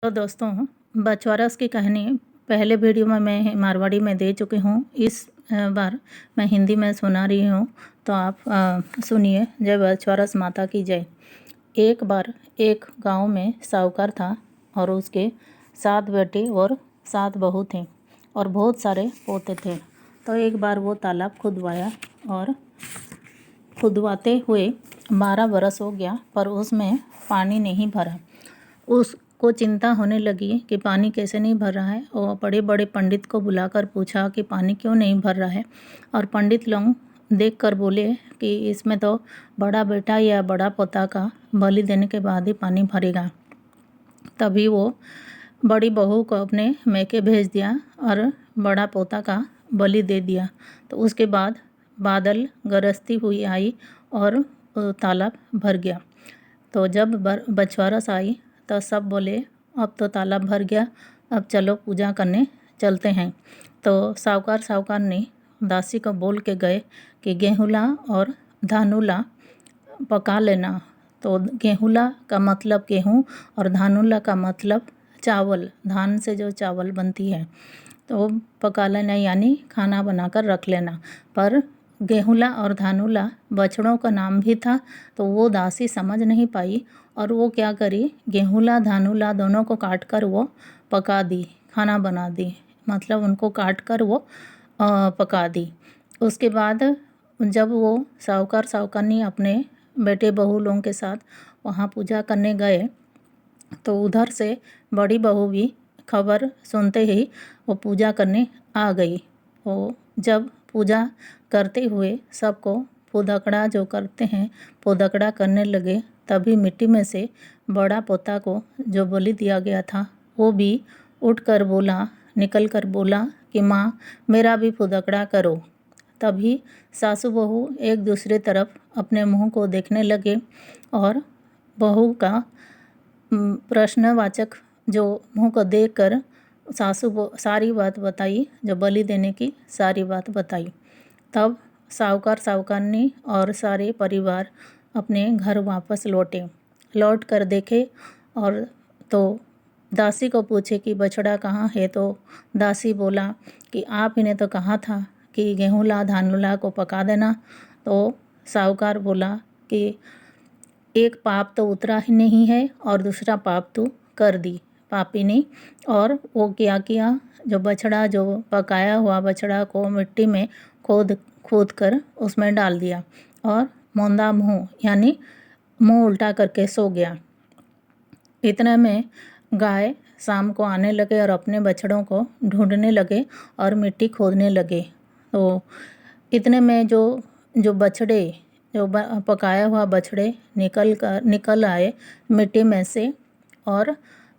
तो दोस्तों, बछवारस की कहानी पहले वीडियो में मैं मारवाड़ी में दे चुकी हूँ। इस बार मैं हिंदी में सुना रही हूँ, तो आप सुनिए। जय बछवारस माता की जय। एक बार एक गांव में साहूकार था और उसके 7 बेटे और 7 बहू थे और बहुत सारे पोते थे। तो एक बार वो तालाब खुदवाया और खुदवाते हुए 12 बरस हो गया, पर उसमें पानी नहीं भरा। उसको चिंता होने लगी कि पानी कैसे नहीं भर रहा है, और बड़े बड़े पंडित को बुलाकर पूछा कि पानी क्यों नहीं भर रहा है। और पंडित लोग देख कर बोले कि इसमें तो बड़ा बेटा या बड़ा पोता का बलि देने के बाद ही पानी भरेगा। तभी वो बड़ी बहू को अपने मैके भेज दिया और बड़ा पोता का बलि दे दिया। तो उसके बाद बादल गरजती हुई आई और तालाब भर गया। तो जब बछवारस आई तो सब बोले अब तो तालाब भर गया, अब चलो पूजा करने चलते हैं। तो साहूकार ने दासी को बोल के गए कि गेहूँला और धानुला पका लेना। तो गेहूँला का मतलब गेहूँ और धानुला का मतलब चावल, धान से जो चावल बनती है, तो पका लेना यानी खाना बनाकर रख लेना। पर गेहूँला और धानुला बछड़ों का नाम भी था, तो वो दासी समझ नहीं पाई और वो क्या करी, गेहूँला धानुला दोनों को काट कर वो पका दी, खाना बना दी। मतलब उनको काट कर वो पका दी। उसके बाद जब वो साहूकारनी अपने बेटे बहू लोगों के साथ वहाँ पूजा करने गए, तो उधर से बड़ी बहू भी खबर सुनते ही वो पूजा करने आ गई। वो जब पूजा करते हुए सबको फुदकड़ा जो करते हैं, फुदकड़ा करने लगे, तभी मिट्टी में से बड़ा पोता को जो बलि दिया गया था वो भी निकल कर बोला कि माँ, मेरा भी फुदकड़ा करो। तभी सासू बहू एक दूसरे तरफ अपने मुंह को देखने लगे और बहू का प्रश्नवाचक जो मुंह को देखकर सासू सारी बात बताई, जो बलि देने की सारी बात बताई। तब साहूकारनी और सारे परिवार अपने घर वापस लौट कर देखे और तो दासी को पूछे कि बछड़ा कहाँ है। तो दासी बोला कि आप ही ने तो कहा था कि गेहूँला धानुला को पका देना। तो साहूकार बोला कि एक पाप तो उतरा ही नहीं है और दूसरा पाप तो कर दी पापी ने। और वो क्या किया, जो पकाया हुआ बछड़ा को मिट्टी में खोद कर उसमें डाल दिया और मौंदा मुँह यानी मुँह उल्टा करके सो गया। इतने में गाय शाम को आने लगे और अपने बछड़ों को ढूंढने लगे और मिट्टी खोदने लगे। तो इतने में जो बछड़े पकाया हुआ बछड़े निकल आए मिट्टी में से और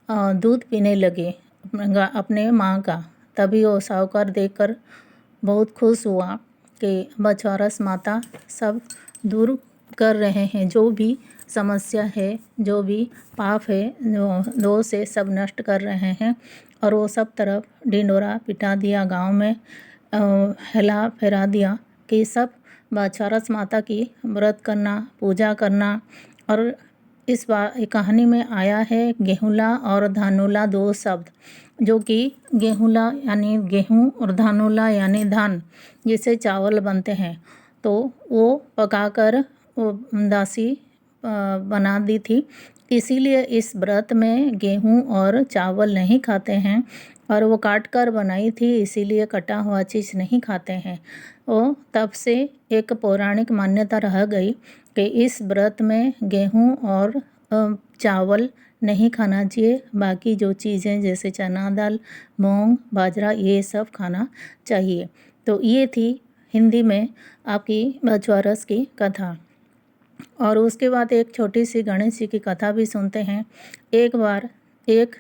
दूध पीने लगे अपने माँ का। तभी वो साहूकार देखकर बहुत खुश हुआ कि बछवारस माता सब दूर कर रहे हैं, जो भी समस्या है, जो भी पाप है, जो दोष है, सब नष्ट कर रहे हैं। और वो सब तरफ ढिंडोरा पिटा दिया, गांव में हिला फिरा दिया कि सब बछवारस माता की व्रत करना, पूजा करना। और इस कहानी में आया है गेहूँला और धानुला 2 शब्द, जो कि गेहूँला यानी गेहूँ और धानुला यानी धान, जिससे चावल बनते हैं। तो वो पकाकर वो दासी बना दी थी। इसीलिए इस व्रत में गेहूँ और चावल नहीं खाते हैं, और वो काट कर बनाई थी, इसीलिए कटा हुआ चीज़ नहीं खाते हैं। वो तब से एक पौराणिक मान्यता रह गई कि इस व्रत में गेहूँ और चावल नहीं खाना चाहिए, बाकी जो चीज़ें जैसे चना दाल, मूंग, बाजरा, ये सब खाना चाहिए। तो ये थी हिंदी में आपकी बछवारस की कथा। और उसके बाद एक छोटी सी गणेश जी की कथा भी सुनते हैं। एक बार एक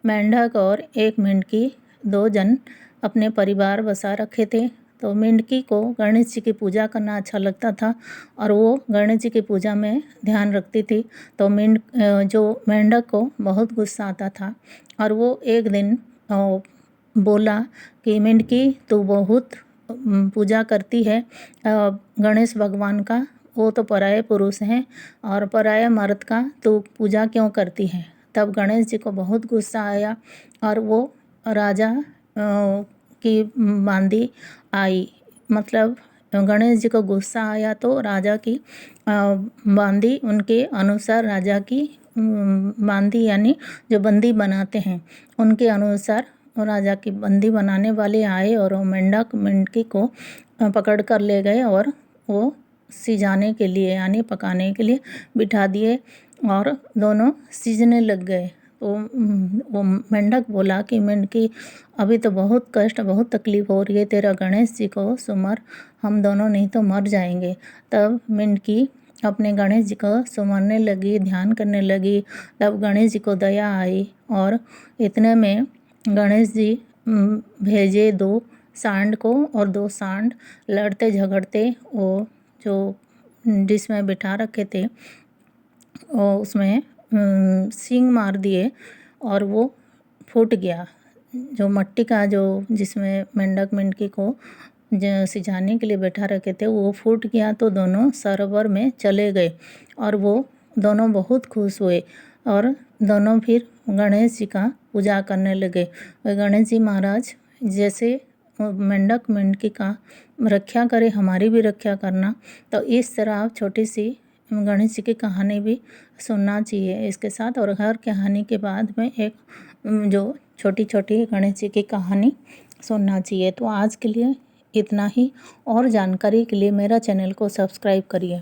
मेंढक और एक मेंढकी 2 जन अपने परिवार बसा रखे थे। तो मेंढकी को गणेश जी की पूजा करना अच्छा लगता था और वो गणेश जी की पूजा में ध्यान रखती थी। तो जो मेंढक को बहुत गुस्सा आता था और वो एक दिन बोला कि मेंढकी, तू बहुत पूजा करती है गणेश भगवान का, वो तो पराये पुरुष हैं और पराये मर्द का तू पूजा क्यों करती है। तब गणेश जी को बहुत गुस्सा आया और वो राजा की बांदी आई। मतलब गणेश जी को गुस्सा आया तो राजा की बांदी उनके अनुसार राजा की बांदी यानी जो बंदी बनाते हैं उनके अनुसार राजा की बंदी बनाने वाले आए और वो मेंढक मेंढकी को पकड़ कर ले गए और वो सिजाने के लिए यानी पकाने के लिए बिठा दिए और दोनों सीजने लग गए। तो वो मेंढक बोला कि मेंढकी अभी तो बहुत कष्ट बहुत तकलीफ़ हो रही है, तेरा गणेश जी को सुमर, हम दोनों नहीं तो मर जाएंगे। तब मेंढकी अपने गणेश जी को सुमरने लगी, ध्यान करने लगी। तब गणेश जी को दया आई और इतने में गणेश जी भेजे 2 सांड को और 2 सांड लड़ते झगड़ते वो जो डिश में बिठा रखे थे वो उसमें सींग मार दिए और वो फूट गया। जो मट्टी का जो जिसमें मेंढक मेंढकी को सिजाने के लिए बैठा रखे थे वो फूट गया तो दोनों सरोवर में चले गए और वो दोनों बहुत खुश हुए और दोनों फिर गणेश जी का पूजा करने लगे। गणेश जी महाराज जैसे मेंढक मेंढकी का रक्षा करे हमारी भी रक्षा करना। तो इस तरह आप छोटी सी गणेश जी की कहानी भी सुनना चाहिए इसके साथ। और हर कहानी के बाद में एक जो छोटी छोटी गणेश जी की कहानी सुनना चाहिए। तो आज के लिए इतना ही, और जानकारी के लिए मेरा चैनल को सब्सक्राइब करिए।